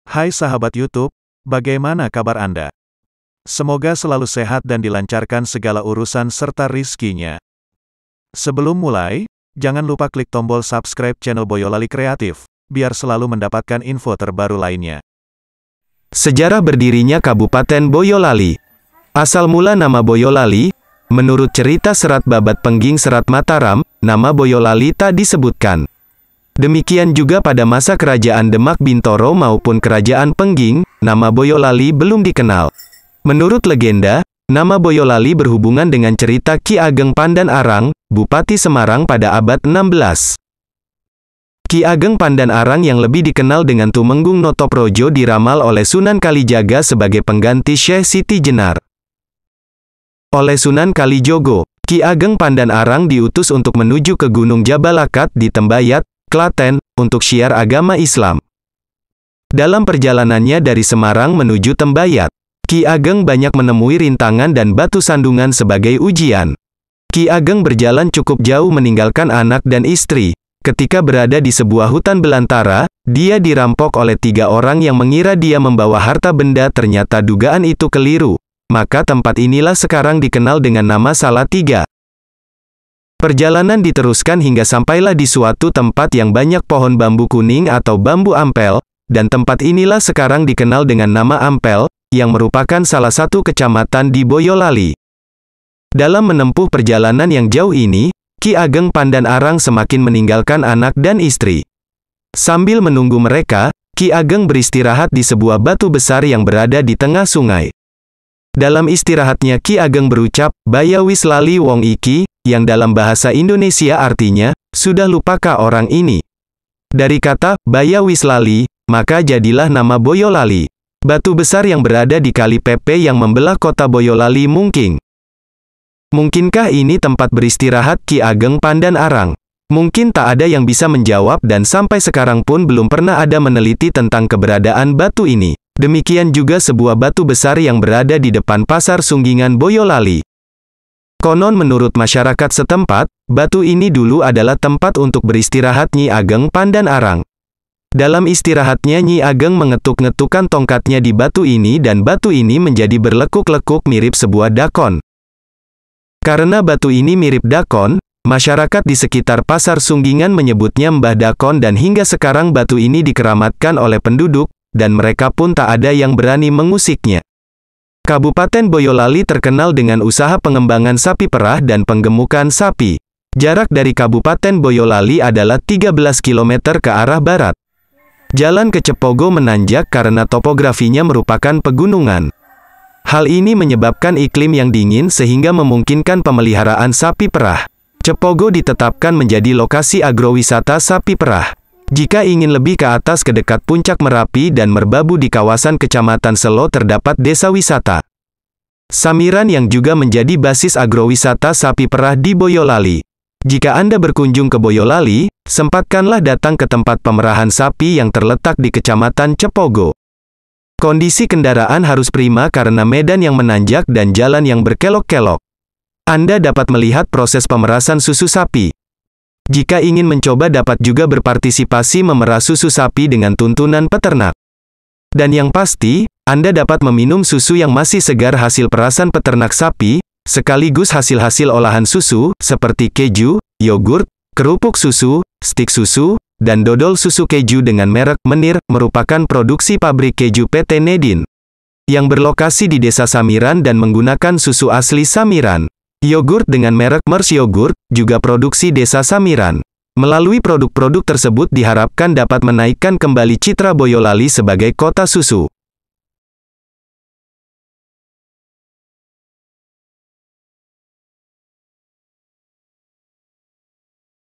Hai sahabat YouTube, bagaimana kabar Anda? Semoga selalu sehat dan dilancarkan segala urusan serta rizkinya. Sebelum mulai, jangan lupa klik tombol subscribe channel Boyolali Kreatif, biar selalu mendapatkan info terbaru lainnya. Sejarah berdirinya Kabupaten Boyolali. Asal mula nama Boyolali, menurut cerita Serat Babat Pengging Serat Mataram, nama Boyolali tak disebutkan. Demikian juga pada masa Kerajaan Demak Bintoro maupun Kerajaan Pengging, nama Boyolali belum dikenal. Menurut legenda, nama Boyolali berhubungan dengan cerita Ki Ageng Pandan Arang, Bupati Semarang pada abad 16. Ki Ageng Pandan Arang yang lebih dikenal dengan Tumenggung Notoprojo diramal oleh Sunan Kalijaga sebagai pengganti Syekh Siti Jenar. Oleh Sunan Kalijogo, Ki Ageng Pandan Arang diutus untuk menuju ke Gunung Jabal Akad di Tembayat, Klaten, untuk syiar agama Islam. Dalam perjalanannya dari Semarang menuju Tembayat, Ki Ageng banyak menemui rintangan dan batu sandungan sebagai ujian. Ki Ageng berjalan cukup jauh meninggalkan anak dan istri. Ketika berada di sebuah hutan belantara, dia dirampok oleh 3 orang yang mengira dia membawa harta benda, ternyata dugaan itu keliru. Maka tempat inilah sekarang dikenal dengan nama Salatiga. Perjalanan diteruskan hingga sampailah di suatu tempat yang banyak pohon bambu kuning atau bambu ampel, dan tempat inilah sekarang dikenal dengan nama Ampel, yang merupakan salah satu kecamatan di Boyolali. Dalam menempuh perjalanan yang jauh ini, Ki Ageng Pandan Arang semakin meninggalkan anak dan istri. Sambil menunggu mereka, Ki Ageng beristirahat di sebuah batu besar yang berada di tengah sungai. Dalam istirahatnya Ki Ageng berucap, "Baya wis lali wong iki," yang dalam bahasa Indonesia artinya, "Sudah lupakah orang ini?" Dari kata, "Baya wis lali," maka jadilah nama Boyolali. Batu besar yang berada di Kali Pepe yang membelah kota Boyolali mungkin. Mungkinkah ini tempat beristirahat Ki Ageng Pandan Arang? Mungkin tak ada yang bisa menjawab dan sampai sekarang pun belum pernah ada meneliti tentang keberadaan batu ini. Demikian juga sebuah batu besar yang berada di depan Pasar Sunggingan Boyolali. Konon menurut masyarakat setempat, batu ini dulu adalah tempat untuk beristirahat Nyi Ageng Pandan Arang. Dalam istirahatnya Nyi Ageng mengetuk-ngetukkan tongkatnya di batu ini dan batu ini menjadi berlekuk-lekuk mirip sebuah dakon. Karena batu ini mirip dakon, masyarakat di sekitar Pasar Sunggingan menyebutnya Mbah Dakon dan hingga sekarang batu ini dikeramatkan oleh penduduk, dan mereka pun tak ada yang berani mengusiknya. Kabupaten Boyolali terkenal dengan usaha pengembangan sapi perah dan penggemukan sapi. Jarak dari Kabupaten Boyolali adalah 13 km ke arah barat. Jalan ke Cepogo menanjak karena topografinya merupakan pegunungan. Hal ini menyebabkan iklim yang dingin sehingga memungkinkan pemeliharaan sapi perah. Cepogo ditetapkan menjadi lokasi agrowisata sapi perah. Jika ingin lebih ke atas ke dekat puncak Merapi dan Merbabu di kawasan Kecamatan Selo terdapat desa wisata Samiran yang juga menjadi basis agrowisata sapi perah di Boyolali. Jika Anda berkunjung ke Boyolali, sempatkanlah datang ke tempat pemerahan sapi yang terletak di Kecamatan Cepogo. Kondisi kendaraan harus prima karena medan yang menanjak dan jalan yang berkelok-kelok. Anda dapat melihat proses pemerasan susu sapi. Jika ingin mencoba dapat juga berpartisipasi memerah susu sapi dengan tuntunan peternak. Dan yang pasti, Anda dapat meminum susu yang masih segar hasil perasan peternak sapi, sekaligus hasil-hasil olahan susu, seperti keju, yogurt, kerupuk susu, stik susu, dan dodol susu keju dengan merek Menir, merupakan produksi pabrik keju PT Nedin, yang berlokasi di Desa Samiran dan menggunakan susu asli Samiran. Yogurt dengan merek Mers Yogurt, juga produksi Desa Samiran. Melalui produk-produk tersebut diharapkan dapat menaikkan kembali citra Boyolali sebagai kota susu.